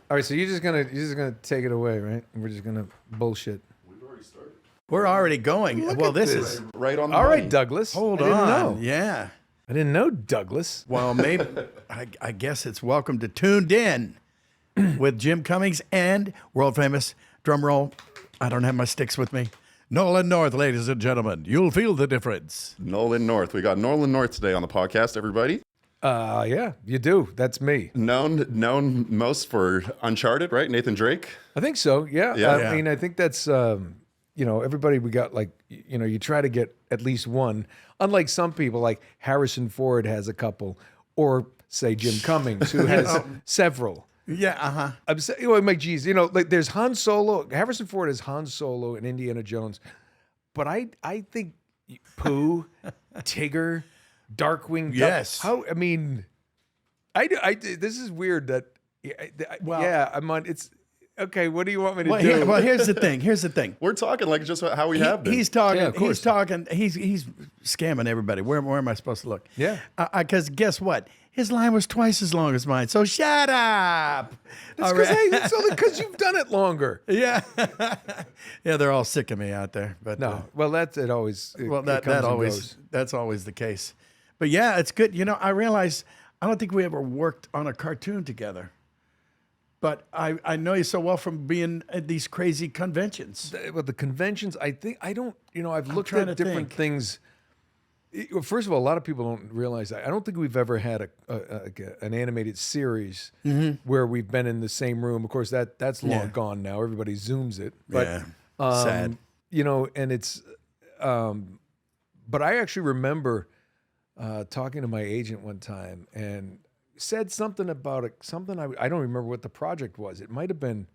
All right, so you're just gonna take it away, right? And we're just gonna bullshit. We've already started. We're already going. Look at this this. is. Right on the All money. right, Douglas. Hold I didn't on. know. Yeah. I didn't know Douglas. Well, maybe I guess it's welcome to Toon'd In with Jim Cummings and world famous drum roll. I don't have my sticks with me. Nolan North, ladies and gentlemen. You'll feel the difference. Nolan North. We got Nolan North today on the podcast, everybody. Yeah, you do. That's me. Known most for Uncharted, right? Nathan Drake. I think so. Yeah. Yeah. I mean, I think that's everybody. We got you try to get at least one. Unlike some people, like Harrison Ford has a couple, or say Jim Cummings, who has several. Yeah, I'm saying, well, Mike, geez, like there's Han Solo. Harrison Ford is Han Solo and Indiana Jones, but I think Pooh, Tigger, Darkwing. Yes. I mean, this is weird that. Well- yeah, I'm on. It's okay. What do you want me to Well, do? here's the thing. We're talking like just how we have been. He's talking. Yeah, of course. He's talking. He's scamming everybody. Where am I supposed to look? Yeah. Because guess what? His line was twice as long as mine. So shut up. It's All right. because you've done it longer. Yeah. Yeah. They're all sick of me out there. But No, well, that's it. Always. well, it that comes and always goes. that's always the case. But yeah, it's good. I realize I don't think we ever worked on a cartoon together. But I know you so well from being at these crazy conventions. Well, the conventions. I think I don't. I've looked trying at to different think. things. Well, first of all, a lot of people don't realize that. I don't think we've ever had an animated series where we've been in the same room. Of course, that's long Yeah. gone now. Everybody Zooms it. But, Yeah. Sad. And it's. But I actually remember talking to my agent one time and said something about it. Something I don't remember what the project was. It might have been.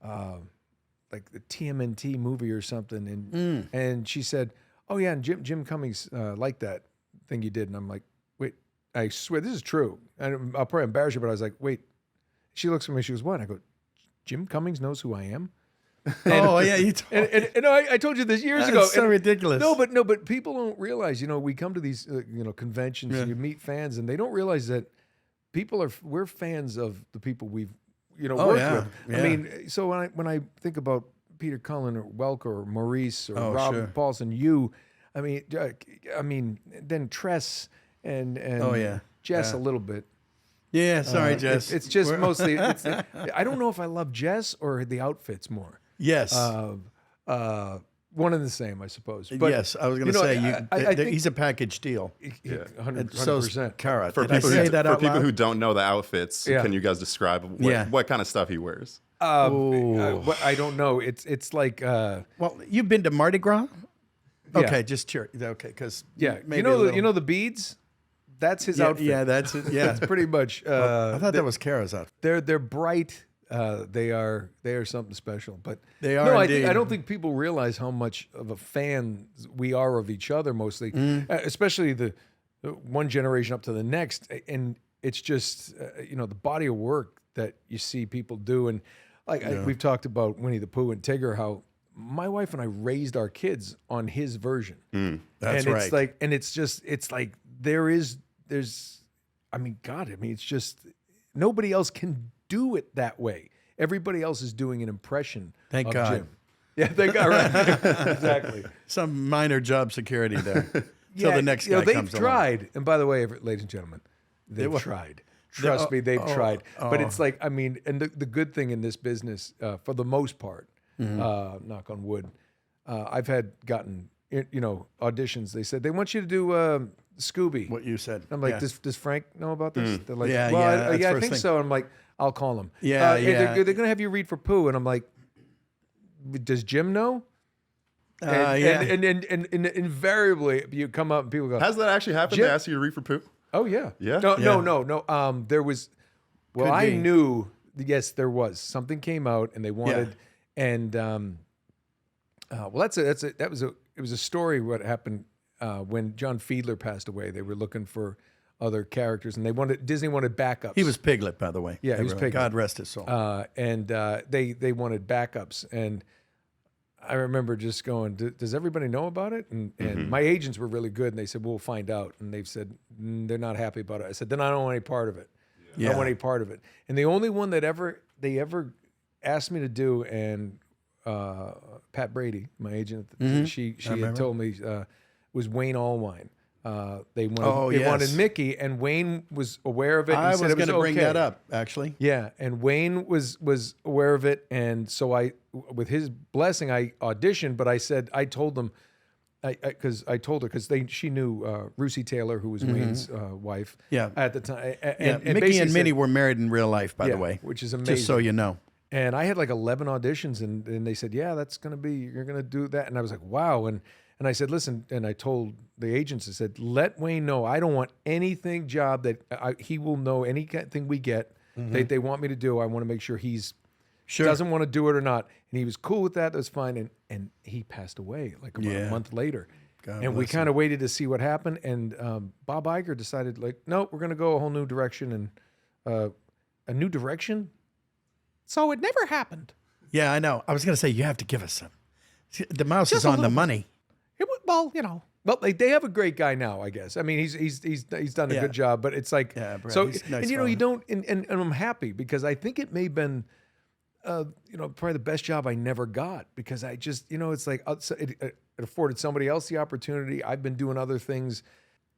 Like the TMNT movie or something, and she said, "Oh yeah, and Jim Cummings liked that thing you did," and I'm like, "Wait, I swear this is true." And I'll probably embarrass you, but I was like, "Wait." She looks at me. She goes, "What?" I go, "Jim Cummings knows who I am." Oh yeah, you told And I told you this years ago. That's so And- ridiculous. No, but people don't realize. We come to these conventions, and you meet fans, and they don't realize that we're fans of the people we've worked yeah, with. yeah. I mean, so when I think about Peter Cullen or Welker or Maurice or Rob sure. Paulson, I mean, then Tress and Oh, yeah. Jess Yeah. a little bit. Yeah, sorry, Jess. It's just mostly. I don't know if I love Jess or the outfits more. Yes. One and the same, I suppose. But, yes, I was going to say I think he's a package deal. 100%. So Kara, For did I people, say who, that for out people loud? who don't know the outfits, Yeah. can you guys describe what kind of stuff he wears? I don't know. It's like Well, you've been to Mardi Gras? Yeah. Okay, just cheer. Okay, because you know the beads. That's his outfit. Yeah, that's it. Yeah, It's pretty much. I thought that was Kara's outfit. They're bright. They are something special. But They are No, indeed. I don't think people realize how much of a fan we are of each other. Mostly, especially the one generation up to the next, and it's just the body of work that you see people do, and we've talked about Winnie the Pooh and Tigger, how my wife and I raised our kids on his version. That's and right. It's like, and it's like there's, it's just nobody else can do it that way. Everybody else is doing an impression. Thank of God. Jim. Yeah, thank God. Right. Exactly. Some minor job security there. Till the next guy they've comes tried. And by the way, ladies and gentlemen, they've tried. Trust me, they've tried. But it's like, and the good thing in this business, for the most part, knock on wood, I've gotten auditions. They said they want you to do Scooby. What you said. I'm like, Yeah. does Frank know about this? They're like, Yeah, well, yeah, that's I first think thing. so. I'm like, I'll call him. Yeah, and yeah. They're going to have you read for Pooh, and I'm like, does Jim know? Yeah. And invariably you come up and people go, Has that actually happened? Jim- They ask you to read for Pooh? oh yeah, Yeah? no, Yeah. no. There was, well, Could I be. knew, yes, there was something came out and they wanted, and well, it was a story what happened when John Fiedler passed away. They were looking for other characters, and Disney wanted backups. He was Piglet, by the way. Yeah, he was Everyone. Piglet. God rest his soul. and they wanted backups, and I remember just going, does everybody know about it? And my agents were really good, and they said, we'll find out. And they've said, they're not happy about it. I said, then I don't want any part of it. I don't want any part of it. And the only one that ever they ever asked me to do, and Pat Brady, my agent, at the she had told me was Wayne Allwine. They wanted Mickey, and Wayne was aware of it. I was going to bring that up, actually. Yeah, and Wayne was aware of it, and so with his blessing, I auditioned. But I told them, because I told her, because she knew Russi Taylor, who was Wayne's wife, at the time. And Mickey and Minnie were married in real life, by the way, which is amazing. Just so you know. And I had like 11 auditions, and they said, yeah, you're going to do that. And I was like, wow. And I said, listen, and I told the agents, I said, let Wayne know I don't want anything job that he will know anything we get that they want me to do. I want to make sure doesn't want to do it or not. And he was cool with that. That's fine. And he passed away like about a month later. And we kind of waited to see what happened. And Bob Iger decided, like, no, we're going to go a whole new direction. And a new direction? So it never happened. Yeah, I know. I was going to say, you have to give us some. The mouse is on the money. Well, they have a great guy now, I guess. I mean, he's done a good job, but it's like, nice, and you don't, and I'm happy because I think it may have been, probably the best job I never got, because I just, it's like it afforded somebody else the opportunity. I've been doing other things,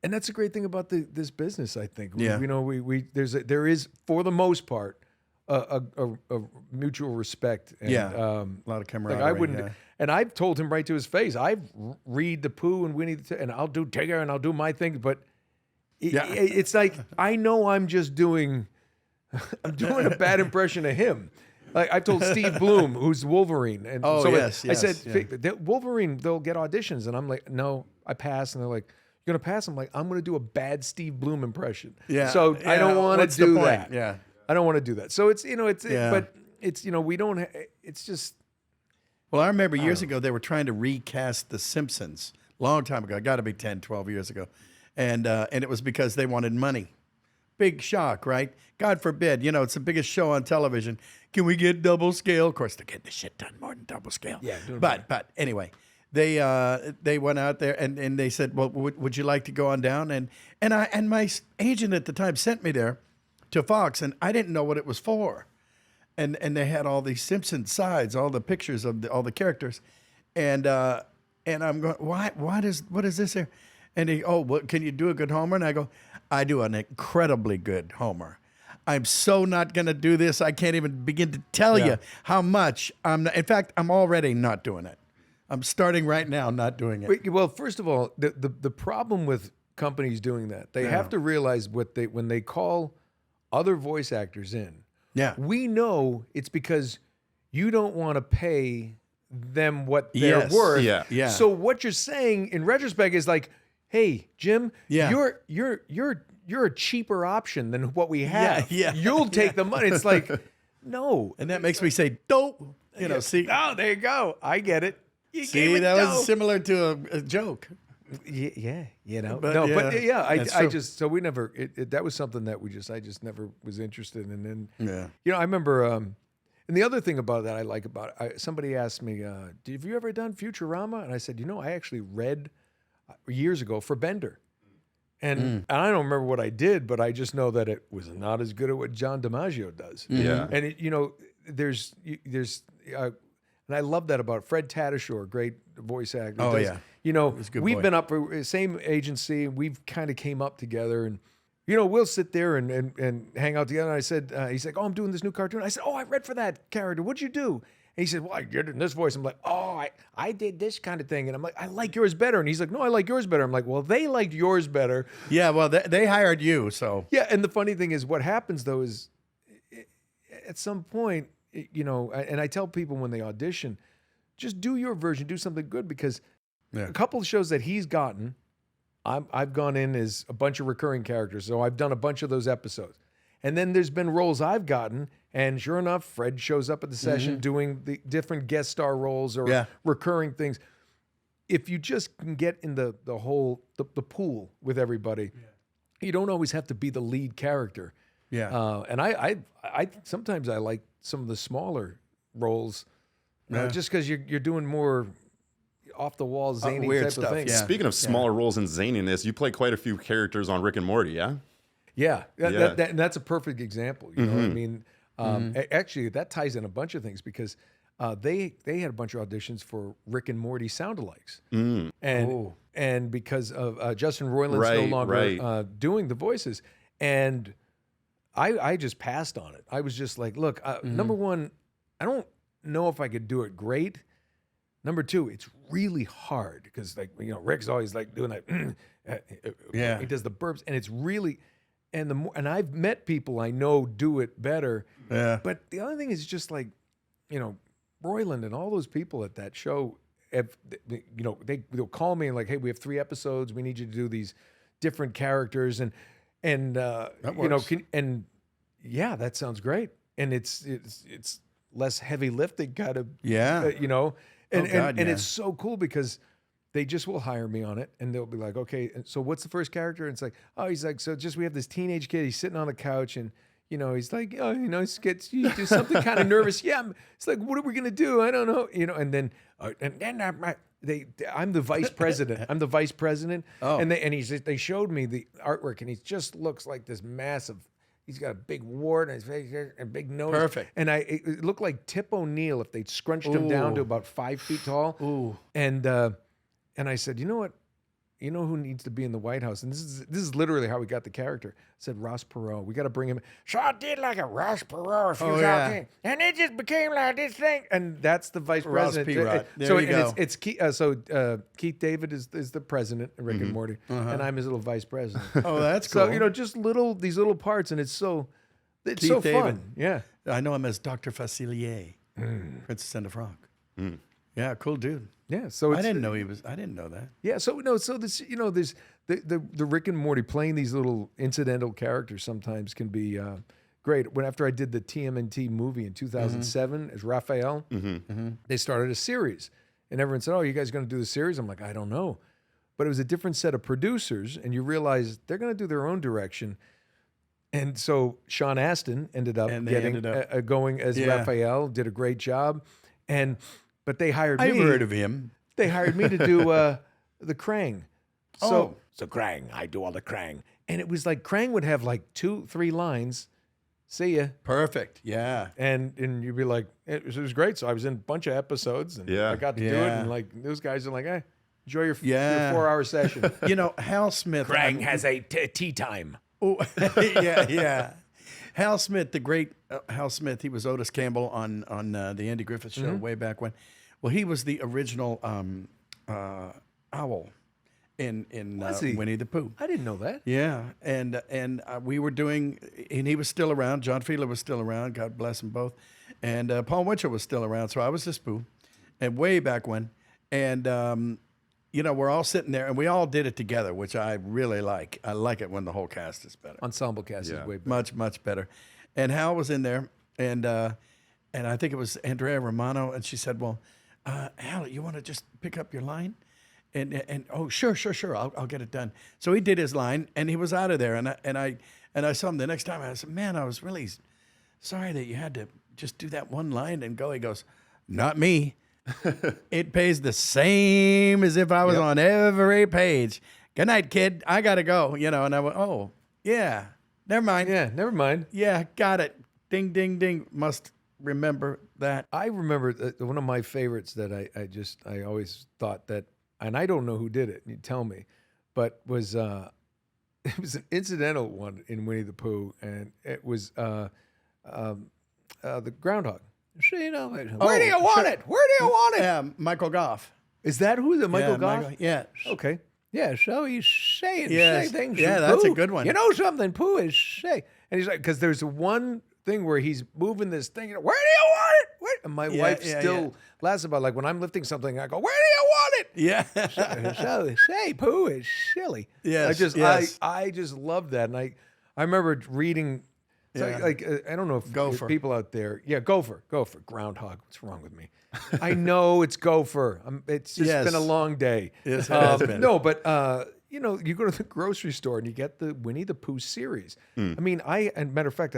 and that's a great thing about this business. I think, there is for the most part a mutual respect. And, a lot of camaraderie. Like I wouldn't. And I've told him right to his face, I read the Pooh and Winnie and I'll do Tigger and I'll do my thing. But it's like, I know I'm just doing a bad impression of him. Like I told Steve Bloom, who's Wolverine. And I said, Wolverine, they'll get auditions. And I'm like, no, I pass. And they're like, you're going to pass? I'm like, I'm going to do a bad Steve Bloom impression. Yeah. So I don't want to do that. Yeah. I don't want to do that. So it's, but it's, we don't, it's just. Well, I remember years ago, they were trying to recast The Simpsons. Long time ago. Got to be 10, 12 years ago. And it was because they wanted money. Big shock, right? God forbid. It's the biggest show on television. Can we get double scale? Of course, they're getting the shit done more than double scale. Yeah. But anyway, they went out there and they said, well, would you like to go on down? And my agent at the time sent me there to Fox, and I didn't know what it was for. And they had all these Simpson sides, all the pictures of all the characters, and I'm going, what is this here? And he, can you do a good Homer? And I go, I do an incredibly good Homer. I'm so not going to do this. I can't even begin to tell you how much I'm not. In fact, I'm already not doing it. I'm starting right now not doing it. Well, first of all, the problem with companies doing that, they have to realize when they call other voice actors in. Yeah, we know it's because you don't want to pay them what they're worth. Yeah. So what you're saying in retrospect is like, hey, Jim, you're a cheaper option than what we have. Yeah. You'll take the money. It's like, no. And that makes me say, dope. See. Oh, there you go. I get it. See, that was similar to a joke. Yeah, But, I just, so we never, that was something that I just never was interested in. And, I remember, and the other thing about that I like about it, somebody asked me, have you ever done Futurama? And I said, I actually read years ago for Bender. And I don't remember what I did, but I just know that it was not as good at what John DiMaggio does. Yeah. And, there's, and I love that about Fred Tatasciore, great voice actor. Oh, yeah. We've been up for same agency. We've kind of came up together, and we'll sit there and hang out together. And I said, he's like, I'm doing this new cartoon. I said, I read for that character. What'd you do? And he said, well, I did it in this voice. I'm like, I did this kind of thing. And I'm like, I like yours better. And he's like, no, I like yours better. I'm like, well, they liked yours better. Yeah, well, they hired you, so. Yeah, and the funny thing is, what happens though is, at some point, and I tell people when they audition, just do your version, do something good, because a couple of shows that he's gotten, I've gone in as a bunch of recurring characters, so I've done a bunch of those episodes. And then there's been roles I've gotten, and sure enough, Fred shows up at the session doing the different guest star roles or recurring things. If you just can get in the whole pool with everybody, you don't always have to be the lead character. Yeah. And I sometimes I like some of the smaller roles, just because you're doing more off the wall zany weird type stuff, of things. yeah. Speaking of smaller roles and zaniness, you play quite a few characters on Rick and Morty, yeah? Yeah, and that's a perfect example. You know, I mean, Actually, that ties in a bunch of things because they had a bunch of auditions for Rick and Morty soundalikes, and because of Justin Roiland's no Right, longer right. doing the voices, and I just passed on it. I was just like, look, number one, I don't know if I could do it great. Number two, it's really hard because Rick's always like doing that. Yeah. He does the burps, and it's really, and I've met people I know do it better. Yeah. But the other thing is just like, Roiland and all those people at that show, they'll call me and like, hey, we have 3 episodes. We need you to do these different characters, and works. yeah, that sounds great. And it's less heavy lifting kind of, Yeah. and it's so cool because they just will hire me on it, and they'll be like, okay, and so what's the first character? And it's like, oh, he's like, so just we have this teenage kid. He's sitting on the couch, and he's like, he do something kind of nervous. Yeah, it's like, what are we gonna do? I don't know, and then I'm the vice president. I'm the vice president, and they showed me the artwork, and he just looks like this massive. He's got a big wart on his face, a big nose. Perfect. And it looked like Tip O'Neill if they'd scrunched him down to about 5 feet tall. Ooh. And I said, you know what? You know who needs to be in the White House? And this is literally how we got the character. I said, Ross Perot. We got to bring him in. So I did like a Ross Perot if you was out there. And it just became like this thing. And that's the vice Ross president. Perot. There So you go. it's Keith David is the president of Rick and Morty. And I'm his little vice president. Oh, that's cool. So, just these little parts. And it's Keith so David. fun. Yeah. I know him as Dr. Facilier, Princess and the Frog. Yeah, cool dude. Yeah. So I didn't know that. Yeah, so this there's the Rick and Morty playing these little incidental characters sometimes can be great. When after I did the TMNT movie in 2007 as Raphael, they started a series, and everyone said, "Oh, you guys going to do the series?" I'm like, "I don't know," but it was a different set of producers, and you realize they're going to do their own direction. And so Sean Astin ended up going as Raphael, did a great job, but they hired me. I've heard of him. They hired me to do the Krang. So Krang, I do all the Krang. And it was like Krang would have like 2-3 lines. See ya. Perfect. Yeah. And you'd be like, it was great. So I was in a bunch of episodes, and I got to do it. And like those guys are like, hey, enjoy your 4-hour session. Hal Smith. Krang has a tea time. Oh, yeah. Hal Smith, the great Hal Smith, he was Otis Campbell on the Andy Griffith Show way back when. Well, he was the original owl in Winnie the Pooh. I didn't know that. Yeah, and we were doing, and he was still around. John Fiedler was still around. God bless them both. And Paul Winchell was still around. So I was this Pooh, and way back when. And we're all sitting there, and we all did it together, which I really like. I like it when the whole cast is better. Ensemble cast is way better. Much, much better. And Hal was in there, and I think it was Andrea Romano, and she said, well, Hal, you want to just pick up your line? And oh, sure, I'll get it done. So he did his line, and he was out of there. And I saw him the next time. I said, man, I was really sorry that you had to just do that one line and go. He goes, not me. It pays the same as if I was on every page. Good night, kid. I gotta go. And I went, oh yeah, never mind. Yeah, never mind. Yeah, got it. Ding, ding, ding. Must remember that. I remember one of my favorites that I always thought that, and I don't know who did it. You tell me, but was it was an incidental one in Winnie the Pooh, and it was the groundhog. So, where do you want it? Where do you want it? Yeah, Michael Goff. Is that who? Is it Michael Goff? Yeah. Okay. Yeah, so he's saying things. Yeah, that's a good one. You know something, Pooh is saying. And he's like, because there's one thing where he's moving this thing. Where do you want it? Where? And my wife still laughs about, like, when I'm lifting something, I go, where do you want it? Yeah. So say Pooh is silly. Yes, I just love that. And I remember reading, I don't know if people out there, Gopher, groundhog. What's wrong with me? I know it's Gopher. It's just been a long day. Yes, it has been. No, but you go to the grocery store and you get the Winnie the Pooh series. I mean, and matter of fact,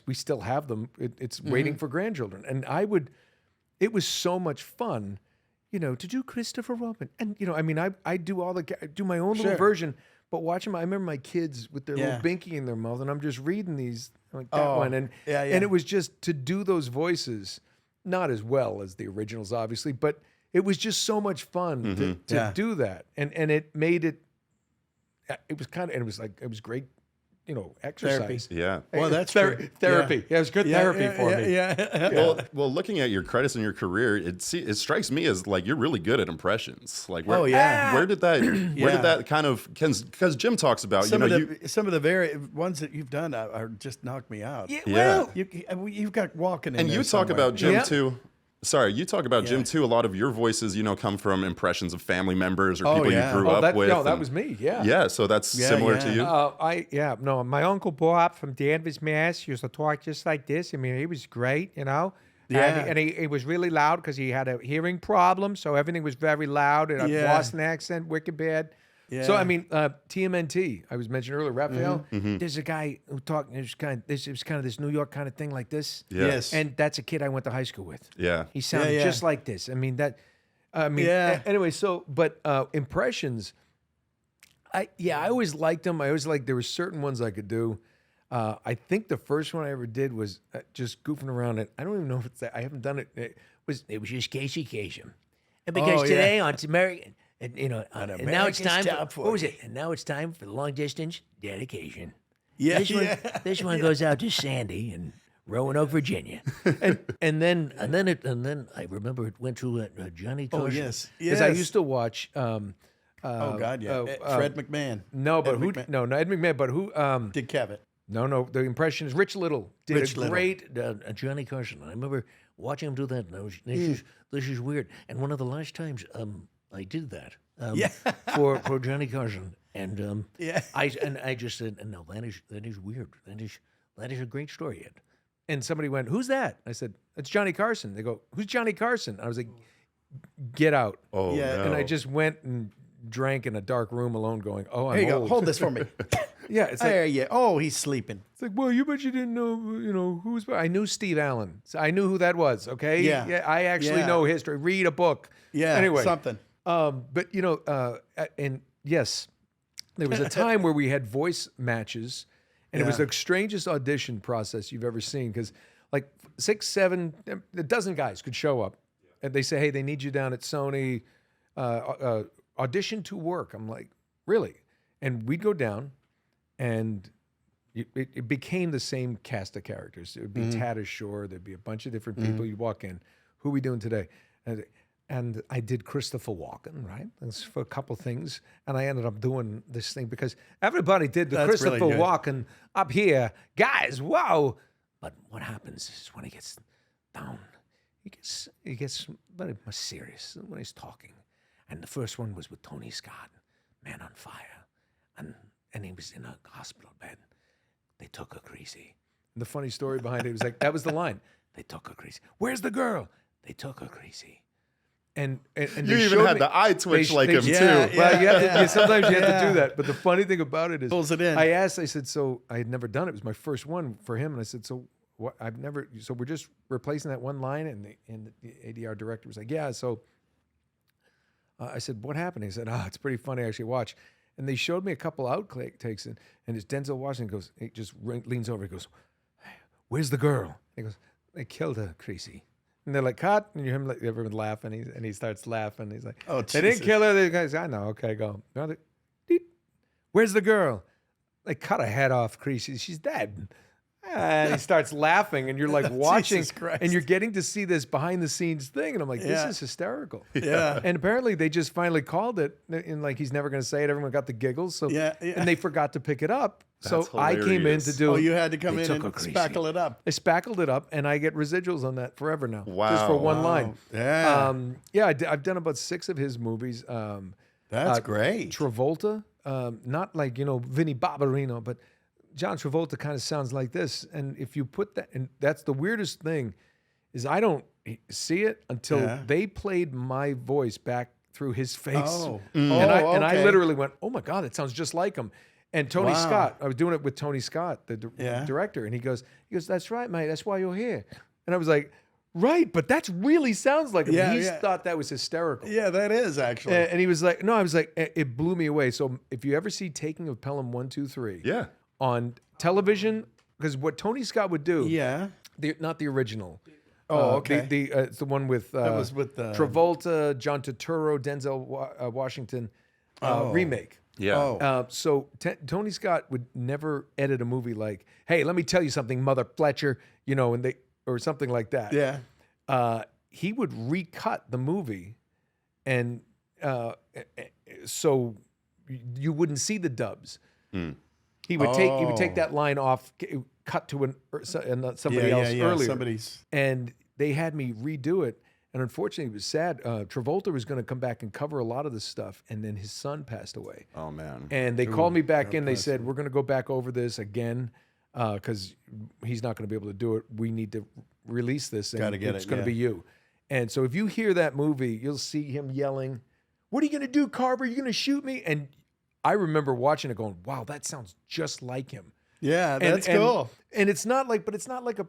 we still have them. It's waiting for grandchildren, and it was so much fun, to do Christopher Robin, and I mean, I do do my own little version. But watch them, I remember my kids with their little binky in their mouth, and I'm just reading these like that one, and yeah. and it was just to do those voices, not as well as the originals, obviously, but it was just so much fun to do that, and it made it. It was kind of, and it was great, exercise. Yeah. Well, that's therapy. Yeah, it was good therapy for me. Well, looking at your credits and your career, it strikes me as like you're really good at impressions. Like, where did that kind of? Because Jim talks about some of the very ones that you've done are just knocked me out. Yeah, well, you've got walking in and there you talk somewhere. about Jim Yeah. too. Sorry, you talk about Jim too. A lot of your voices, come from impressions of family members or people you grew up with. No, that was me. Yeah. Yeah, so that's similar to you. No, my uncle Bob from Danvers, Mass. used to talk just like this. I mean, he was great, Yeah. and he was really loud because he had a hearing problem, so everything was very loud and a Boston accent, wicked bad. Yeah. So I mean, TMNT. I was mentioned earlier, Raphael. There's a guy who talked. It was kind of this New York kind of thing like this. Yeah. Yes. And that's a kid I went to high school with. Yeah. He sounded just like this. I mean that. Anyway, but impressions. I always liked them. I always liked there were certain ones I could do. I think the first one I ever did was just goofing around. And I don't even know if it's that. I haven't done it. It was just Casey Kasem. And because today on American. And, and now it's time for, what was it? And now it's time for the long distance dedication. Yeah, This one goes out to Sandy in Roanoke, Virginia. and then I remember it went to Johnny Carson. Oh, yes. Because I used to watch. Fred McMahon. No, but Ed who? McMahon. No, not Ed McMahon, but who? Did Kevin. No. The impression is Rich Little did Rich a Little. great Johnny Carson. I remember watching him do that, and this is weird. And one of the last times I did that for Johnny Carson, and I just said, no, that is weird. That is a great story, Ed. And somebody went, "Who's that?" I said, "It's Johnny Carson." They go, "Who's Johnny Carson?" I was like, "Get out!" Oh, no. And I just went and drank in a dark room alone, going, "Oh, I'm Here you old." go. Hold this for me. Yeah, it's like, There you. Oh, he's sleeping. it's like, well, you bet you didn't know, who's. I knew Steve Allen. So I knew who that was. Okay. Yeah. I actually know history. Read a book. Yeah. Anyway, Something. but and yes, there was a time where we had voice matches, and it was the strangest audition process you've ever seen. Because like 6, 7, a dozen guys could show up, and they say, "Hey, they need you down at Sony. Audition to work." I'm like, "Really?" And we'd go down. And it became the same cast of characters. It would be Tatta Shore. There'd be a bunch of different people. You'd walk in. Who are we doing today? And I did Christopher Walken, right? That's for a couple things. And I ended up doing this thing because everybody did the That's Christopher really good. Walken up here. Guys, wow. But what happens is when he gets down, he gets very much serious when he's talking. And the first one was with Tony Scott, Man on Fire. And he was in a hospital bed. They took her greasy. And the funny story behind it was like, that was the line. They took her greasy. Where's the girl? They took her greasy. And You they even showed had me- the eye twitch like him, yeah, too. Well, you have to, sometimes you have to do that. But the funny thing about it is, Pulls it in. I said, so I had never done it. It was my first one for him. And I said, so what? So we're just replacing that one line. And the ADR director was like, yeah. So I said, what happened? He said, it's pretty funny. Actually, watch. And they showed me a couple outtakes, and it's Denzel Washington goes, he just leans over, he goes, "Where's the girl?" He goes, "They killed her, Creasy." And they're like, "Cut!" And you hear him, like, everyone laughing, and he starts laughing. He's like, Oh, "They didn't Jesus. kill her." The guys, "I know, okay, go." No, "Where's the girl?" They cut her head off, Creasy. "She's dead." And he starts laughing, and you're like watching, Jesus Christ. and you're getting to see this behind the scenes thing, and I'm like, this Yeah. is hysterical. Yeah. And apparently they just finally called it, and like he's never going to say it. Everyone got the giggles, so Yeah. and they forgot to pick it up. So That's I came in to hilarious. do. Oh, you had to come They in took and her greasy. spackle it up. I spackled it up, and I get residuals on that forever now. Just for Wow. one line. Yeah. I've done about 6 of his movies. That's great. Travolta, not like Vinnie Barbarino, but John Travolta kind of sounds like this. And if you put that, and that's the weirdest thing, is I don't see it until they played my voice back through his face. Oh. And I okay. literally went, "Oh my God, it sounds just like him." And Tony Scott, I was doing it with Tony Scott, the director, and he goes, "That's right, mate. That's why you're here." And I was like, "Right, but that really sounds like him." Yeah, He yeah. thought that was hysterical. Yeah, that is actually. And he was like, "No," I was like, it blew me away. So if you ever see Taking of Pelham 1, 2, 3, Yeah. on television, because what Tony Scott would do, Yeah. not the original. Oh, okay. It's the one with That was with Travolta, John Turturro, Denzel Washington remake. Yeah. Oh. So Tony Scott would never edit a movie like, "Hey, let me tell you something, Mother Fletcher," or something like that. Yeah. He would recut the movie, and so you wouldn't see the dubs. He would take that line off, cut to somebody else earlier. Somebody's. And they had me redo it. And unfortunately, it was sad. Travolta was going to come back and cover a lot of this stuff, and then his son passed away. Oh man. And they called me back in. They said, "We're going to go back over this again because he's not going to be able to do it. We need to release this, and it's going to be you." And so if you hear that movie, you'll see him yelling, "What are you going to do, Carver? Are you going to shoot me?" And I remember watching it going, "Wow, that sounds just like him." Yeah, that's cool. And it's not like a,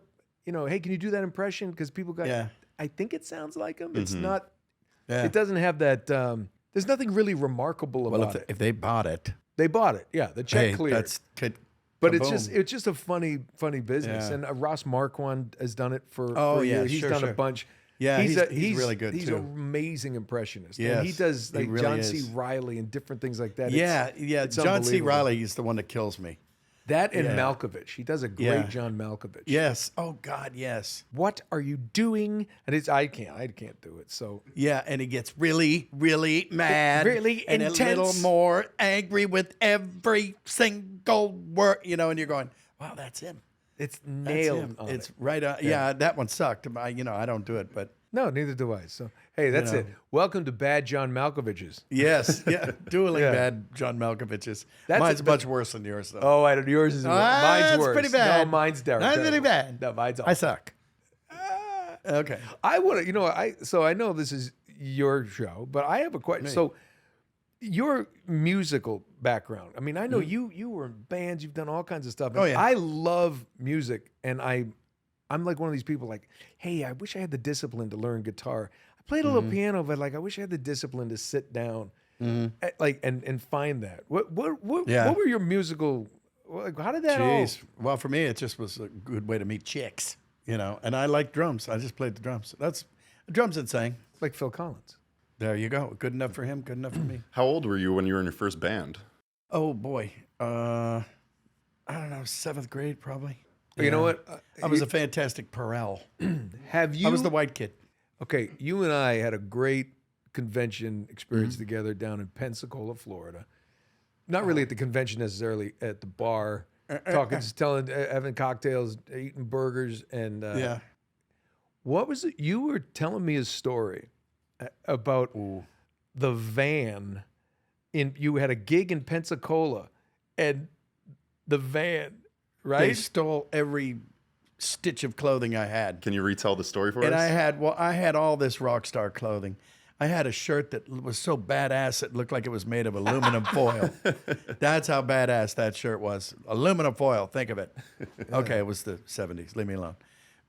hey, can you do that impression? Because people got, Yeah. I think it sounds like him. It's not, it doesn't have that, there's nothing really remarkable about it. If they bought it, They bought it. Yeah, the check cleared. But it's just a funny business. Yeah. And Ross Marquand has done it for Oh, a yeah, year. He's done a bunch. Yeah, he's really good, He's too. an amazing impressionist. Yes, and he does he like really John C. is. Reilly and different things like that. Yeah, It's John C. unbelievable. Reilly is the one that kills me. That and Yeah. Malkovich. He does a great Yeah. John Malkovich. Yes. Oh God, yes. What are you doing? And I can't do it. So Yeah, and he gets really, really mad, really and intense. a little more angry with every single word. And you're going, "Wow, that's him. it's That's nailed. him. On It's it. right on." Yeah, that one sucked. I don't do it, but No, neither do I. So hey, that's it. Welcome to Bad John Malkoviches. yes, yeah, dueling Yeah. bad John Malkovich's. That's Mine's it. much worse than yours, though. Oh, I don't. Yours is mine's That's worse. pretty bad. No, mine's Derek. Mine's pretty bad. No, mine's I awful. suck. Okay. I want to. So I know this is your show, but I have a question. So your musical background. I mean, I know you were in bands. You've done all kinds of stuff. And Oh, yeah. I love music, and I'm like one of these people. Like, hey, I wish I had the discipline to learn guitar. I played a little piano, but like, I wish I had the discipline to sit down, and find that. What were your musical? Like, how did that all? Jeez. Well, for me, it just was a good way to meet chicks, And I like drums. I just played the drums. That's drums and sang. Like Phil Collins. There you go. Good enough for him. Good enough for me. How old were you when you were in your first band? Oh boy. I don't know. 7th grade, probably. You know what? I was a fantastic Perel. Have you? I was the white kid. Okay, you and I had a great convention experience together down in Pensacola, Florida. Not really at the convention necessarily, at the bar, having cocktails, eating burgers, and Yeah. what was it? You were telling me a story about the van. You had a gig in Pensacola, and the van, They right? stole every stitch of clothing I had. Can you retell the story for And us? I had all this rock star clothing. I had a shirt that was so badass it looked like it was made of aluminum foil. That's how badass that shirt was. Aluminum foil, think of it. Okay, it was the 70s. Leave me alone.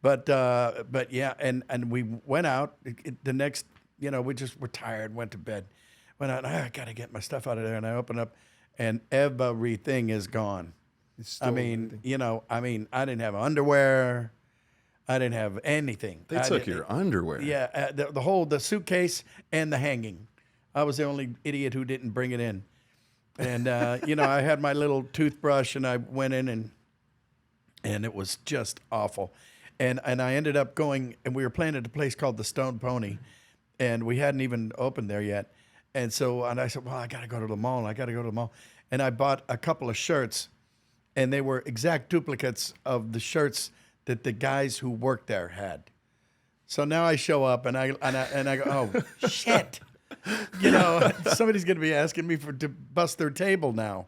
But yeah, and we went out the next, we just were tired, went to bed. Went out, I got to get my stuff out of there, and I opened up, and everything is gone. I mean, I didn't have underwear. I didn't have anything. They took your underwear. Yeah, the suitcase and the hanging. I was the only idiot who didn't bring it in. And I had my little toothbrush, and I went in, and it was just awful. And I ended up going, and we were playing at a place called the Stone Pony, and we hadn't even opened there yet. And I said, well, I got to go to the mall. And I bought a couple of shirts, and they were exact duplicates of the shirts that the guys who worked there had. So now I show up, and I go, oh shit, somebody's gonna be asking me to bust their table now,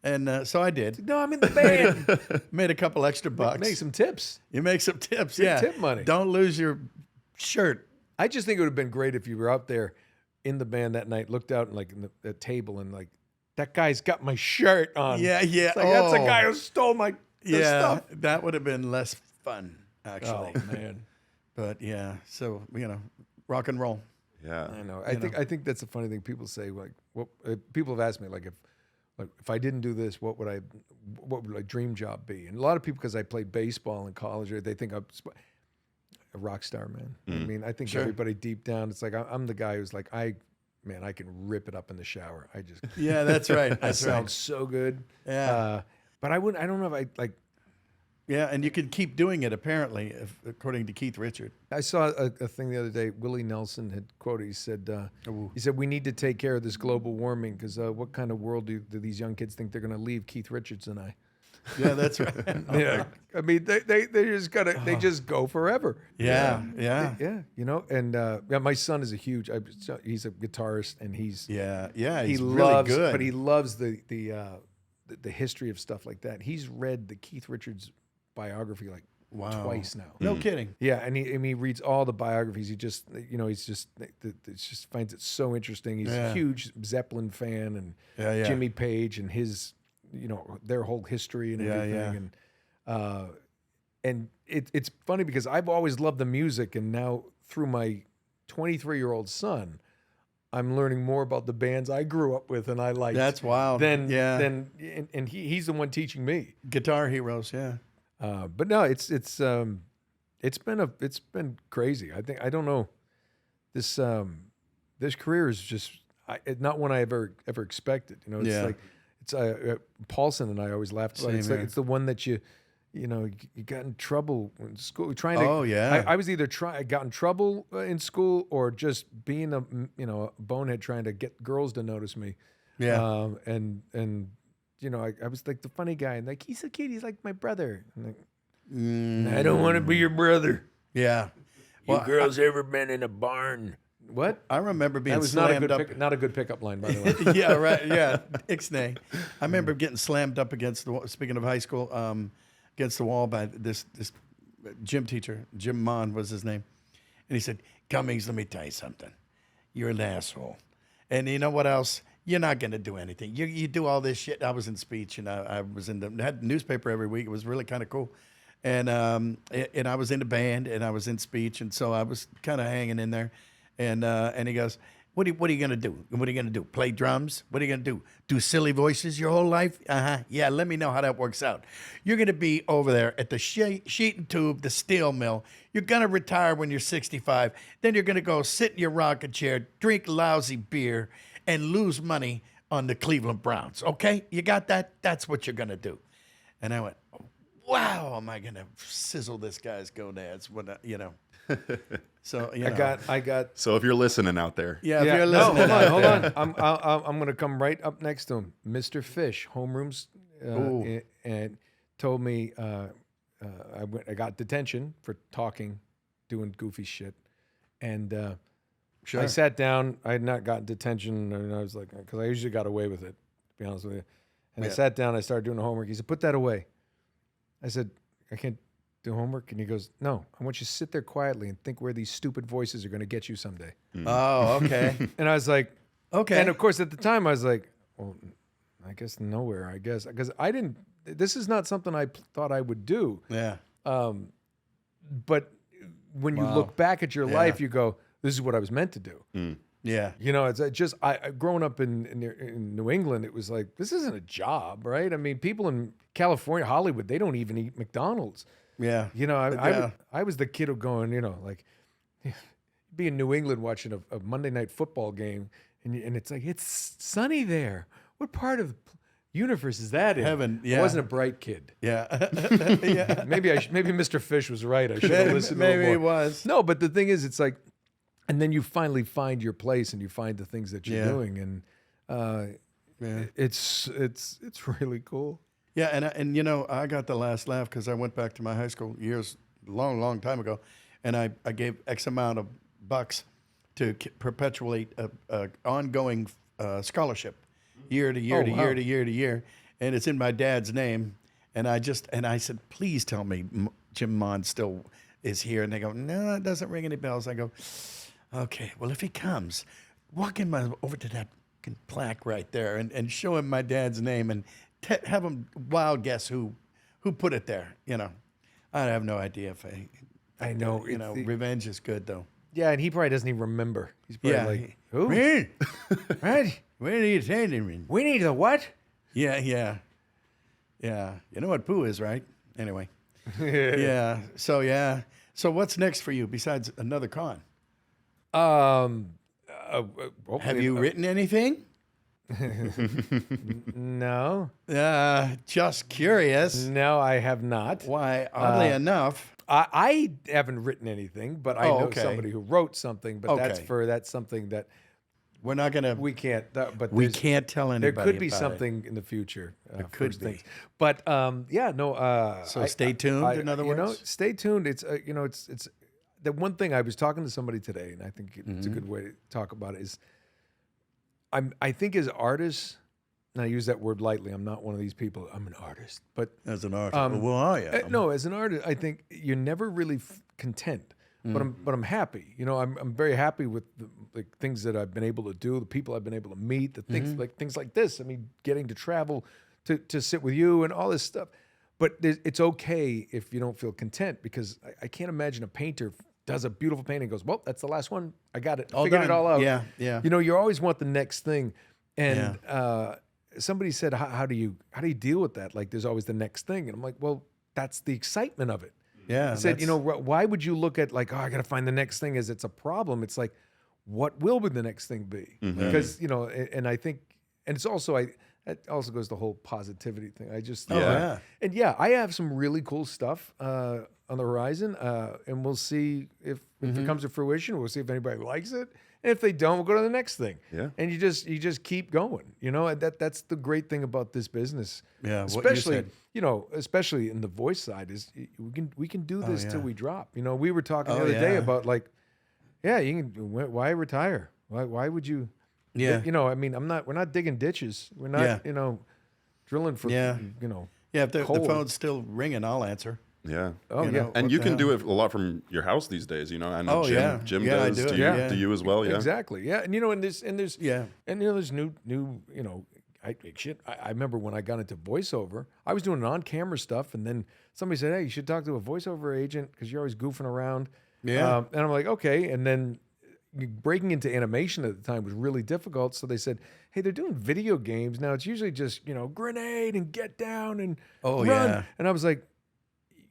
and so I did. No, I'm in the band. Made a couple extra bucks. Make some tips. You make some tips, yeah. Tip money. Don't lose your shirt. I just think it would have been great if you were out there in the band that night, looked out and like in the table and like, that guy's got my shirt on. Yeah. It's like, that's the guy who stole my stuff. That would have been less fun, actually. Oh man. But yeah, so rock and roll. Yeah. I know. I think that's a funny thing people say. Like, people have asked me, like, if like if I didn't do this, what would my dream job be? And a lot of people, because I played baseball in college, they think I'm a rock star, man. I mean, I think everybody deep down, it's like I'm the guy who's like, I can rip it up in the shower. I just Yeah, that's right. that That's right. sounds so good. Yeah. But I don't know if I like. Yeah, and you can keep doing it, apparently, according to Keith Richard. I saw a thing the other day. Willie Nelson had quoted. He said, we need to take care of this global warming because what kind of world do these young kids think they're going to leave Keith Richards and I? Yeah, that's right. Yeah, I mean, they just gotta they just go forever. Yeah. You know. And my son is he's a guitarist and he's he's really really good. but he loves the history of stuff like that. He's read the Keith Richards biography like twice now. No kidding. Yeah, and he reads all the biographies. He just just finds it so interesting. He's a huge Zeppelin fan and Jimmy Page and his their whole history and everything. And it's funny because I've always loved the music, and now through my 23-year-old son, I'm learning more about the bands I grew up with and I liked. That's wild. And he's the one teaching me. Guitar heroes, yeah. But no, it's been crazy. I don't know. This career is just not one I ever expected. It's like it's Paulson and I always laughed about it. It's like it's the one that you got in trouble in school trying to. Oh yeah. I was either got in trouble in school or just being a bonehead trying to get girls to notice me. Yeah. I was like the funny guy, and like he's a kid, he's like my brother. Like, I don't want to be your brother. Yeah. You girls ever been in a barn? What? I remember being That was slammed up. not a good pickup line, by the way. Yeah, right. Yeah, Ixnay. I remember getting slammed up against the wall. Speaking of high school, against the wall by this gym teacher. Jim Mon was his name, and he said, "Cummings, let me tell you something. You're an asshole, and you know what else? You're not going to do anything. You do all this shit." I was in speech, and I was had newspaper every week. It was really kind of cool, and I was in the band, and I was in speech, and so I was kind of hanging in there. And he goes, what are you going to do? What are you going to do? Play drums? What are you going to do? Do silly voices your whole life? Yeah, let me know how that works out. You're going to be over there at the sheet and tube, the steel mill. You're going to retire when you're 65. Then you're going to go sit in your rocking chair, drink lousy beer, and lose money on the Cleveland Browns. Okay? You got that? That's what you're going to do. And I went, wow, am I going to sizzle this guy's gonads? So I got. So if you're listening out there, if you're listening, hold on. I'm gonna come right up next to him, Mr. Fish, homerooms, and told me I got detention for talking, doing goofy shit, and I sat down. I had not gotten detention, and I was like, because I usually got away with it, to be honest with you. And I sat down. I started doing the homework. He said, "Put that away." I said, "I can't do homework," and he goes, "No, I want you to sit there quietly and think where these stupid voices are going to get you someday." Oh, okay. And I was like, okay. And of course, at the time, I was like, well, I guess nowhere. I guess because I didn't. This is not something I thought I would do. Yeah. But when you look back at your life, you go, "This is what I was meant to do." Yeah. It's just growing up in New England, it was like, this isn't a job, right? I mean, people in California, Hollywood, they don't even eat McDonald's. Yeah. I was the kid who going, like, be in New England watching a Monday night football game, and it's like, it's sunny there. What part of the universe is that in? Heaven. Yeah. I wasn't a bright kid. Yeah. Yeah. Maybe Mr. Fish was right. I should have listened. Maybe he was. No, but the thing is, it's like, and then you finally find your place and you find the things that you're doing, and it's really cool. Yeah, and I got the last laugh because I went back to my high school years, long time ago, and I gave X amount of bucks to perpetuate a ongoing scholarship, year to year to year to year to year, and it's in my dad's name, and I said, please tell me Jim Mon still is here, and they go, no, it doesn't ring any bells. I go, okay, well if he comes, walk in over to that plaque right there and show him my dad's name and have him wild guess who put it there. I have no idea if I know. Revenge is good though. Yeah, and he probably doesn't even remember. He's probably like, who? Me? Right? Where are you standing? We need the what? Yeah. You know what poo is, right? Anyway. Yeah. So what's next for you besides another con? Have you written anything? No. Just curious. No, I have not. Why? Oddly enough. I haven't written anything, but I know okay. somebody who wrote something. But Okay. that's something that We're not gonna. we can't. But We there's- can't tell anybody. There could be about it. something in the future. could first be. things. But yeah, no. So stay tuned. In other you know, words, stay tuned. It's it's the one thing I was talking to somebody today, and I think it's a good way to talk about it. Is I think as artists, and I use that word lightly. I'm not one of these people. I'm an artist, but as an artist, well, I am. no, as an artist, I think you're never really content. But I'm happy. You know, I'm very happy with the things that I've been able to do, the people I've been able to meet, the things like this. I mean, getting to travel to sit with you and all this stuff. But it's okay if you don't feel content, because I can't imagine a painter does a beautiful painting and goes, well, that's the last one. I got it. Figured it all out. Yeah, yeah. You know, you always want the next thing. And somebody said, how do you deal with that? Like, there's always the next thing. And I'm like, well, that's the excitement of it. Yeah. I said, you know, why would you look at like, oh, I got to find the next thing as it's a problem? It's like, what will the next thing be? Because, you know, and I think, and it's also, it also goes to the whole positivity thing. I just, and yeah, I have some really cool stuff on the horizon, and we'll see if it comes to fruition. We'll see if anybody likes it. And if they don't, we'll go to the next thing. Yeah. And you just keep going, you know, and that's the great thing about this business. Yeah, what you Especially, said. you know, especially in the voice side is we can do this till we drop. You know, we were talking the Oh, other day yeah. about like, yeah, you can, why retire? Why would you? Yeah. You know, I mean, we're not digging ditches. We're not, you know, drilling for, you know. Yeah, if the coal. phone's still ringing, I'll answer. Yeah. Oh, You yeah. know, And what you the can hell? do it a lot from your house these days. You know, I know Oh, yeah. Jim Yeah, I does. do it. Do you, Yeah. do you as well? Yeah. Exactly. Yeah. And you know, and there's Yeah. and you know, there's new, you know, I remember when I got into voiceover, I was doing on-camera stuff, and then somebody said, hey, you should talk to a voiceover agent because you're always goofing around. Yeah. And I'm like, okay. And then breaking into animation at the time was really difficult. So they said, hey, they're doing video games. Now it's usually just, you know, grenade and get down and run. yeah. And I was like,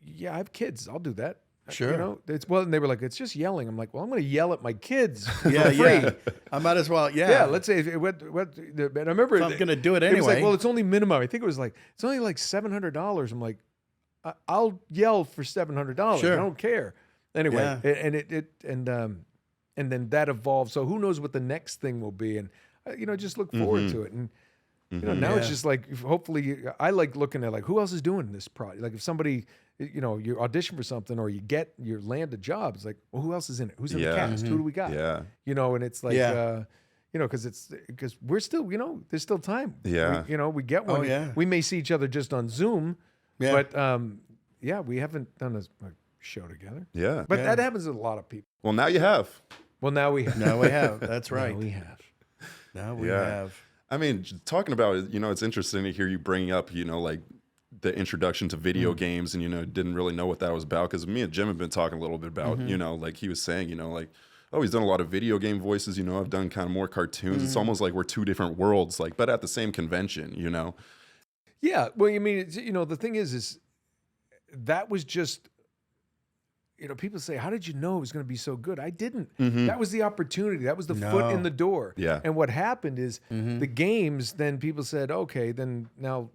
yeah, I have kids. I'll do that. Sure. You know, and they were like, it's just yelling. I'm like, well, I'm going to yell at my kids. Yeah, for free. yeah. I might as well. Yeah. Yeah, let's say and I remember If I'm gonna do it It was like, anyway. well, it's only minimum. I think it was like it's only like $700. I'm like, I'll yell for $700. Sure. I don't care. Anyway, Yeah. and then that evolved. So who knows what the next thing will be? And you know, just look forward to it. And you know, now it's Yeah. just like hopefully I like looking at like who else is doing this project. Like if somebody, you know, you audition for something or you land a job, it's like, well, who else is in it? Who's in the cast? Who do we got? Yeah. You know, and it's like, Yeah. you know, because we're still, you know, there's still time. Yeah. You know, we get one. Oh, yeah. We may see each other just on Zoom, Yeah. but yeah, we haven't done a show together. Yeah. But Yeah. that happens to a lot of people. Well, now you have. Well, now we have. Now we have. That's right. Now we have. Now we Yeah. have. I mean, talking about it, you know, it's interesting to hear you bring up, you know, like the introduction to video games, and, you know, didn't really know what that was about, because me and Jim have been talking a little bit about, you know, like he was saying, you know, like, oh, he's done a lot of video game voices, you know, I've done kind of more cartoons. It's almost like we're two different worlds, like, but at the same convention, you know? Yeah. Well, I mean, you know, the thing is that was just, you know, people say, how did you know it was going to be so good? I didn't. That was the opportunity. That was the foot in the door. Yeah. And what happened is the games, then people said, okay, then now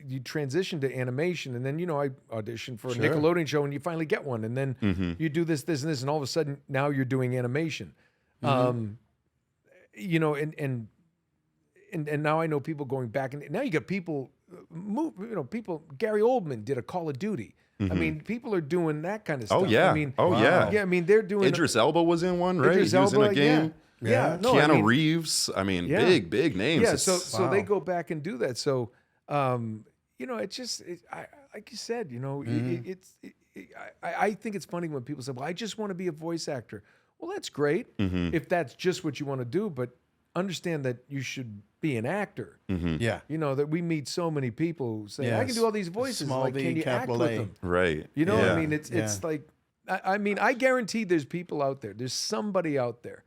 you transition to animation. And then, you know, I auditioned for a Nickelodeon show and you finally get one. And then you do this, and this, and all of a sudden now you're doing animation. You know, and now I know people going back, and now you got people Gary Oldman did a Call of Duty. I mean, people are doing that kind of stuff. Oh, yeah. I mean, Oh, yeah. Yeah, I mean, they're doing Idris Elba was in one, right? Idris He was in Elba, a game. Yeah. No, I Keanu mean, Reeves. I mean, Yeah. big names. Yeah, It's- so they go back and do that. So, you know, it's just, like you said, you know, I think it's funny when people say, well, I just want to be a voice actor. Well, that's great if that's just what you want to do, but understand that you should be an actor. Yeah. You know, that we meet so many people who say, I can Yes. do all these voices. Small Like, V, can you act capital with A. them? right. You know, Yeah. I mean, it's like, I mean, I guarantee there's people out there, there's somebody out there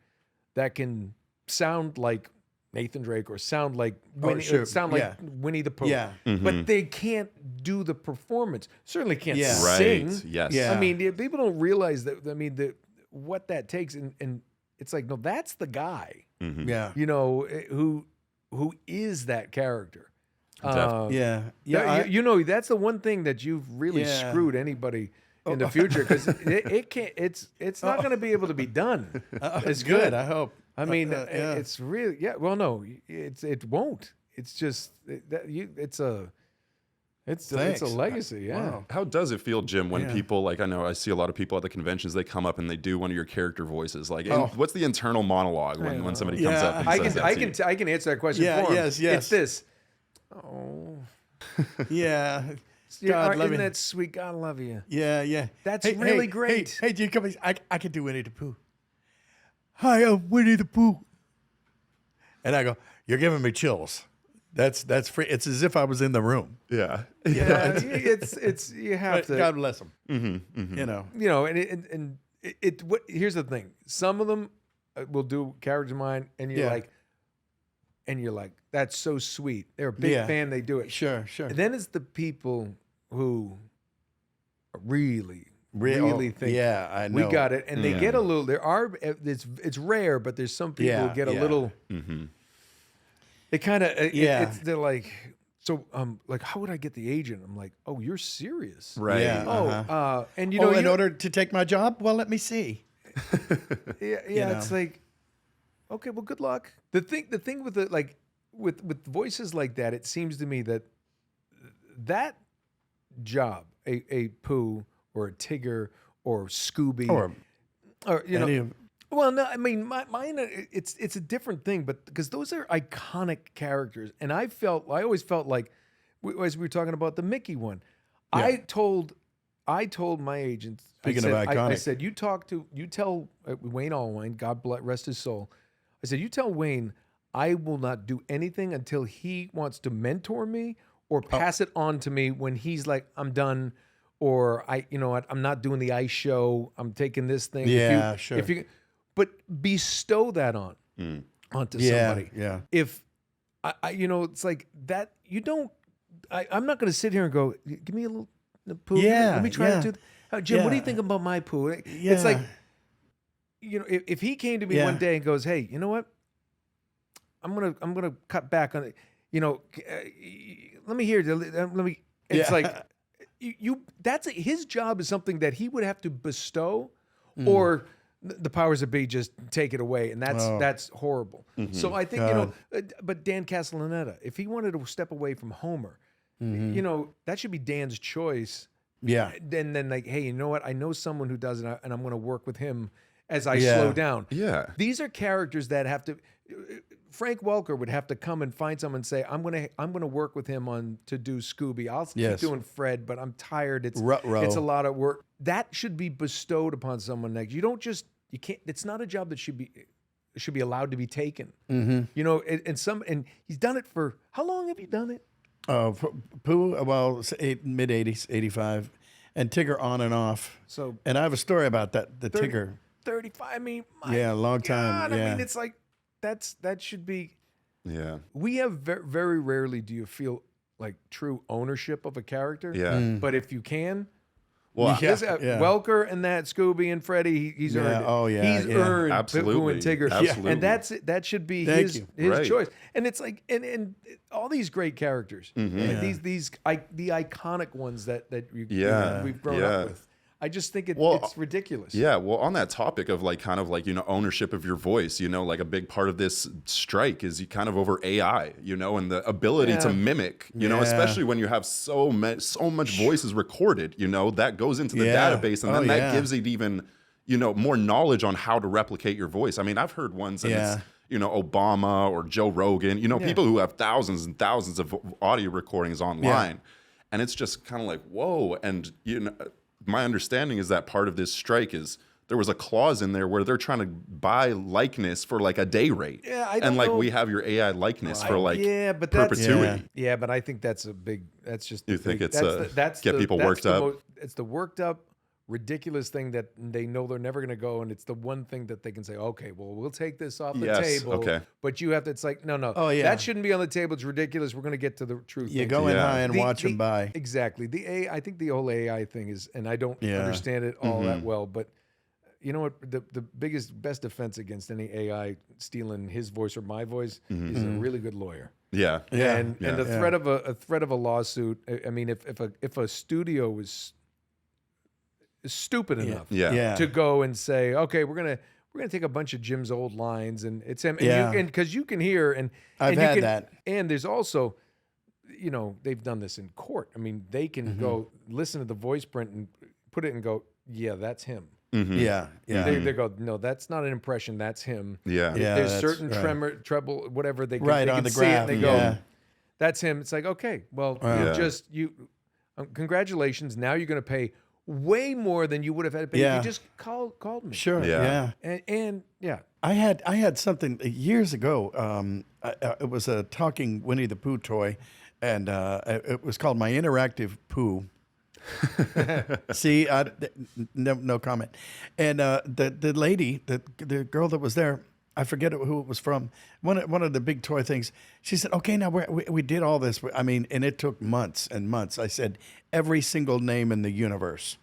that can sound like Nathan Drake or sound like sure. Winnie the Pooh. Yeah. But they can't do the performance. Certainly can't Yeah. sing. Right. Yes. Yeah. I mean, people don't realize that. I mean, what that takes, and it's like, no, that's the guy. Yeah. You know, who is that character? Definitely. You know, that's the one thing that you've really Yeah. screwed anybody in the future, because it can't. It's not going to be able to be done. It's good. I hope. I mean, yeah. it's really Well, no, it won't. It's just it's a legacy. Yeah. Wow. How does it feel, Jim, when Yeah. people, like, I know I see a lot of people at the conventions, they come up and they do one of your character voices. Like, Oh. what's the internal monologue when somebody comes Yeah. up and I says can that to you? I can answer that question Yeah, for him. yes, yes. It's this. Oh, Yeah. God, God love isn't you. that sweet? God love you. Yeah. That's really great. Hey, Jim Cummings, I can do Winnie the Pooh. Hi, I'm Winnie the Pooh. And I go, you're giving me chills. That's free. It's as if I was in the room. Yeah. Yeah, it's you have to. God bless them. Mm-hmm. You know. You know, and what? Here's the thing. Some of them will do character of mine, and you're like, that's so sweet. They're a big Yeah. fan. They do it. Sure. And then it's the people who really think, Yeah, I know. we got it, and they get a little. It's rare, but there's some people Yeah, who get a yeah. little. Mm-hmm. They kind of Yeah. they're like, so like, how would I get the agent? I'm like, oh, you're serious, Right. Yeah. Oh, and you know, in you- order to take my job? Well, let me see. yeah, know. it's like, okay, well, good luck. The thing with with voices like that, it seems to me that job, a Pooh or a Tigger or Scooby Or you know, any of- well, no, I mean, mine. It's a different thing, but because those are iconic characters, and I always felt like, as we were talking about the Mickey one, Yeah. I told my agent. Speaking I of said, I iconic. said, you tell Wayne Allwine, God bless, rest his soul. I said, you tell Wayne, I will not do anything until he wants to mentor me or pass it on to me when he's like, I'm done. Or you know what, I'm not doing the ice show. I'm taking this thing. Yeah, sure. If you, but bestow that onto somebody. Yeah. If I, you know, it's like that. You don't. I'm not going to sit here and go, give me a little Pooh. Yeah, Let me try yeah. to do. Jim, what do you Yeah. think about my Pooh? It's Yeah. like, you know, if he came to me Yeah. one day and goes, hey, you know what? I'm gonna cut back on it. You know, let me hear. Let me. It's Yeah. like that's his job is something that he would have to bestow, Mm. or the powers that be just take it away, and that's Oh. horrible. Mm-hmm. So I think you know, but Dan Castellaneta, if he wanted to step away from Homer, you know, that should be Dan's choice. Mm-hmm. Yeah. Then like, hey, you know what? I know someone who does it, and I'm going to work with him as I Yeah. slow down. Yeah. These are characters that have to. Frank Welker would have to come and find someone and say, I'm gonna work with him to do Scooby. I'll Yes. keep doing Fred, but I'm tired. Ruh-roh. It's a lot of work. That should be bestowed upon someone next. You can't. It's not a job that should be allowed to be taken. Mm-hmm. You know, and he's done it for how long have you done it? Pooh, well, mid 80s, 85, and Tigger on and off. So And I have a story about that. The 30 Tigger. 35. I mean, my Yeah, a long time. God, Yeah. I mean, it's like that should be. Yeah. We have very rarely do you feel like true ownership of a character. Yeah. But if you can, Well, Yeah. this, Welker and that Scooby and Freddie, he's Yeah, earned it. oh, yeah, He's yeah. earned Pooh Absolutely. and Tigger. Absolutely. And that should be Thank his you. Right. choice. And it's like and all these great characters, and the iconic ones that Yeah. we've grown Yeah. up with. I just think Well, it's ridiculous. Yeah, well, on that topic of like kind of like, you know, ownership of your voice, you know, like a big part of this strike is you kind of over AI, you know, and the ability to mimic, you know, Yeah. especially when you have so much voices recorded, you know, that goes into the Yeah. database, and Oh, then that yeah. gives it even, you know, more knowledge on how to replicate your voice. I mean, I've heard ones and Yeah. it's, you know, Obama or Joe Rogan, you know, people who have thousands and thousands of audio recordings online. And it's just kind of like, whoa. And, you know, my understanding is that part of this strike is there was a clause in there where they're trying to buy likeness for like a day rate. Yeah, I and don't like know. we have your AI likeness for like but that's, perpetuity. Yeah, but I think that's a big. That's just. You think it's that's get people worked up? It's the worked up, ridiculous thing that they know they're never going to go, and it's the one thing that they can say, okay, well, we'll take this off the Yes, table. okay. But you have to. It's like, no, Oh, yeah. that shouldn't be on the table. It's ridiculous. We're going to get to the truth. You things. go in Yeah. high and watch them by. Exactly. I think the whole AI thing is, and I don't Yeah. understand it all that well, but you know what? The best defense against any AI stealing his voice or my voice is a really good lawyer. Yeah. Yeah. And the threat of a threat of a lawsuit. I mean, if a studio was stupid enough Yeah. to go and say, okay, we're gonna take a bunch of Jim's old lines and it's him, and Yeah. because you can hear and I've and you had can, that. and there's also, you know, they've done this in court. I mean, they can go listen to the voice print and put it and go, yeah, that's him. Yeah. Yeah. They go, no, that's not an impression, that's him. Yeah. Yeah, There's that's certain right. treble, whatever they can, Right, they on can the see graph, it and they go, yeah. that's him. It's like, okay, well, Yeah. congratulations. Now you're going to pay way more than you would have had to pay Yeah. if you just called me. Sure. Yeah. Yeah. And yeah, I had something years ago. It was a talking Winnie the Pooh toy, and it was called My Interactive Pooh. See, no comment. And the lady, the girl that was there, I forget who it was from. One of the big toy things. She said, "Okay, now we did all this. I mean, and it took months and months." I said every single name in the universe,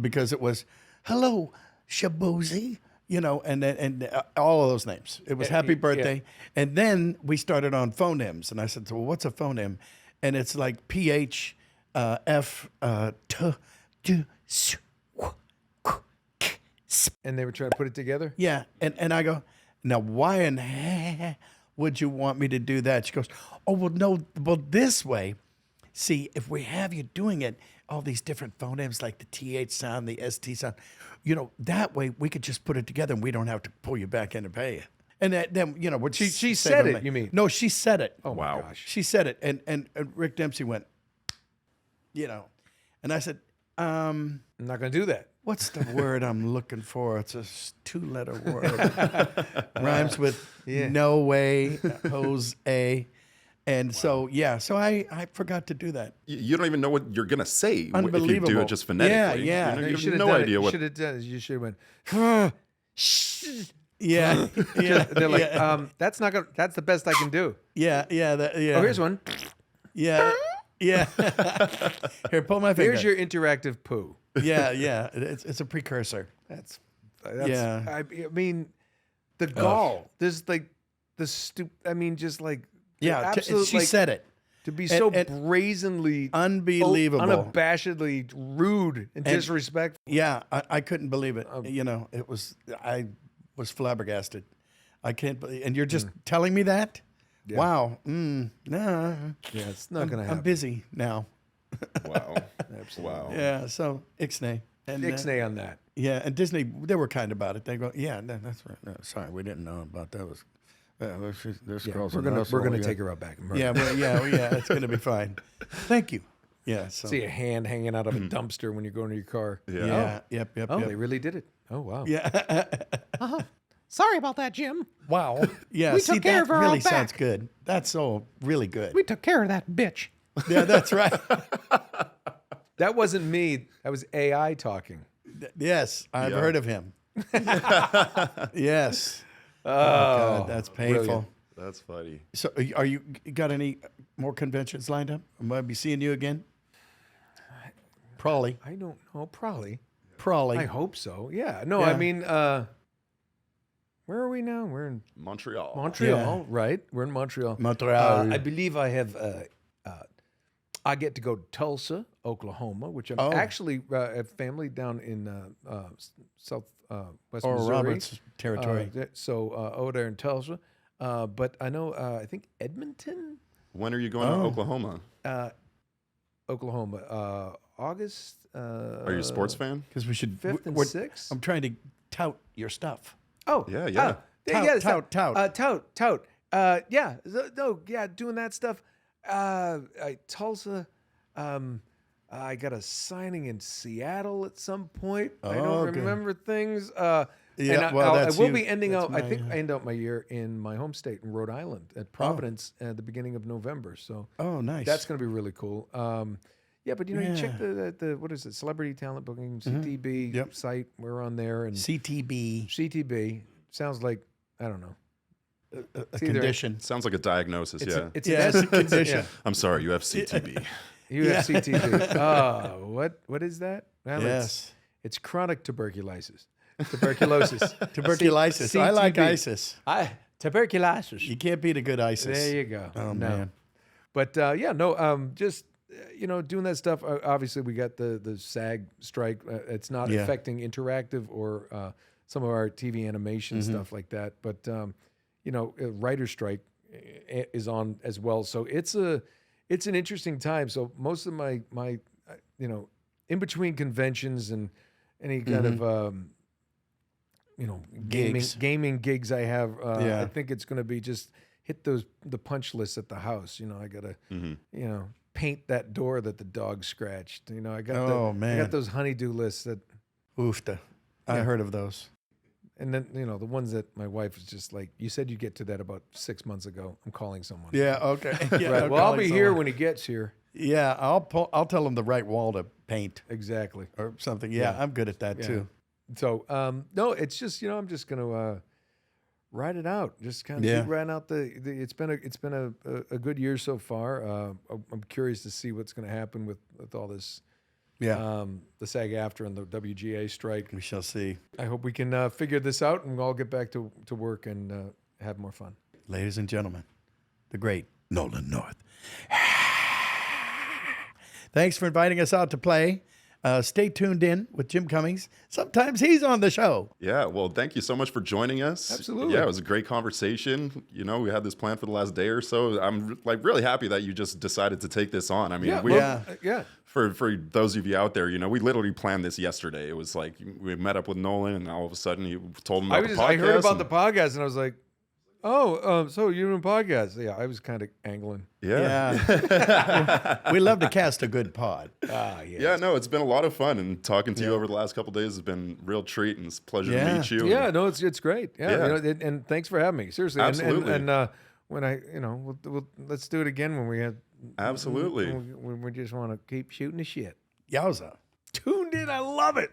because it was, "Hello, Shabuzi," you know, and all of those names. It was "Happy Birthday," and then we started on phonemes, and I said, "So, well, what's a phoneme?" And it's like PH, F, T, D, S, W, K, K, S. and they were trying to put it together. Yeah, and I go, now why in hell would you want me to do that? She goes, oh, well, no, well, this way, see, if we have you doing it, all these different phonemes like the TH sound, the ST sound, you know, that way we could just put it together and we don't have to pull you back in to pay you. And then, you know, what She said it, you mean? No, she said it. Oh Wow. my gosh. She said it, and Rick Dempsey went, you know, and I said, I'm not going to do that. what's the word I'm looking for? It's a two-letter word. Rhymes with no way, Jose. And so, yeah, so I forgot to do that. You don't even know what you're gonna say if you do Unbelievable. it just phonetically. Yeah, yeah. You, know, No, you should have have no done idea it. what. You should have went. Yeah, yeah. They're like, yeah, that's not gonna. That's the best I can do. yeah, yeah. Oh, here's one. Yeah, yeah. Here, pull my finger. Here's your interactive poo. Yeah, yeah. It's a precursor. That's Yeah. I mean, the gall. There's like the I mean, just like Yeah, absolute, she like, said it. to be so and brazenly, Unbelievable. unabashedly rude and disrespectful. Yeah, I couldn't believe it. You know, I was flabbergasted. I can't believe, and you're just telling me that? Yeah. Wow. Nah. Yeah, it's not gonna I'm happen. busy now. Wow. Wow. Yeah. So Ixnay. And Ixnay on that. yeah, and Disney, they were kind about it. They go, yeah, that's right. No, sorry, we didn't know about that. This Yeah, girl's we're a gonna hustler, take her out back and murder. Yeah, well, yeah, it's gonna be fine. Thank you. Yeah. So. See a hand hanging out of a dumpster when you go into your car. Yeah. Yeah. Yep. Oh, Yep. they really did it. Oh wow. Yeah. Sorry about that, Jim. Wow. Yeah. We See, took care that of her really out back. sounds good. That's all really good. We took care of that bitch. Yeah, that's right. That wasn't me. That was AI talking. Yes, I've Yeah. heard of him. Yes. Oh, God, that's painful. brilliant. That's funny. So, are you got any more conventions lined up? I might be seeing you again. Probably. I don't know. Probably. Probably. I hope so. Yeah. No, Yeah. I mean, where are we now? We're in Montreal. Montreal, right? We're in Montreal. Montreal. I believe I have. I get to go to Tulsa, Oklahoma, which I'm Oh. actually have family down in South West Or Missouri. Roberts territory. So over there in Tulsa. But I know. I think Edmonton, When are you going to Oklahoma? Oklahoma. August. Are you a sports fan? Because we should. 5th and we're- 6th. I'm trying to tout your stuff. Oh, Yeah, yeah. tout. Yeah, no, yeah, doing that stuff. Tulsa. I got a signing in Seattle at some point. I don't Oh, good. remember things. Yeah, and well, I that's will you. be ending That's out. I my, think I end out my year in my home state in Rhode Island at Providence at the beginning of November. So Oh, nice. that's going to be really cool. Yeah, but you know, you check the what is it, Celebrity Talent Booking, CTB Yep. site. We're on there, and CTB, CTB sounds like, I don't know. a It's either- condition. Sounds like a diagnosis. It's Yeah. it's Yeah, an it's a S- condition. yeah. I'm sorry, you have CTB. You have CTB. Oh, what is that? Well, Yes. it's chronic tuberculosis. Tuberculosis. Tuberculosis. I like CTB. ISIS. Tuberculosis. You can't beat a good ISIS. There you go. Oh, No. man. But just you know, doing that stuff. Obviously, we got the SAG strike. It's not Yeah. affecting interactive or some of our TV animation stuff like that. But you know, writer strike is on as well. So it's an interesting time. So most of my you know, in between conventions and any kind of you know, Gigs. gaming gigs I have, Yeah. I think it's going to be just hit the punch list at the house. You know, I gotta you know, paint that door that the dog scratched. You know, I got I man. got those honeydew lists that, Oofta. I heard of those. and then you know the ones that my wife was just like, you said you get to that about 6 months ago. I'm calling someone. Yeah, okay. Yeah, Right. I'm Well, I'll calling be here someone. when he gets here. Yeah, I'll tell him the right wall to paint Exactly. or something. Yeah, I'm good at that Yeah. too. So no, it's just, you know, I'm just gonna ride it out. Just kind of Yeah. keep riding out it's been a good year so far. I'm curious to see what's gonna happen with all this. Yeah, The SAG-AFTRA and the WGA strike. we shall see. I hope we can figure this out and we'll all get back to work and have more fun. Ladies and gentlemen, the great Nolan North. Thanks for inviting us out to play. Stay tuned in with Jim Cummings. Sometimes he's on the show. Yeah, well, thank you so much for joining us. Absolutely. Yeah, it was a great conversation. You know, we had this plan for the last day or so. I'm like really happy that you just decided to take this on. I mean, Yeah. for those of you out there, you know, we literally planned this yesterday. It was like we met up with Nolan, and all of a sudden he told him about the podcast. I heard about and- the podcast and I was like, oh, so you're doing podcasts? Yeah, I was kind of angling. Yeah. We love to cast a good pod. Yeah, no, it's been a lot of fun, and talking to you over the last couple of days has been a real treat, and it's a pleasure Yeah. to meet you. Yeah, no, it's great. Yeah, Yeah. You know, and thanks for having me. Seriously, Absolutely. And when I, you know, let's do it again when we have. Absolutely. When we just want to keep shooting the shit. Yowza. Tuned in, I love it.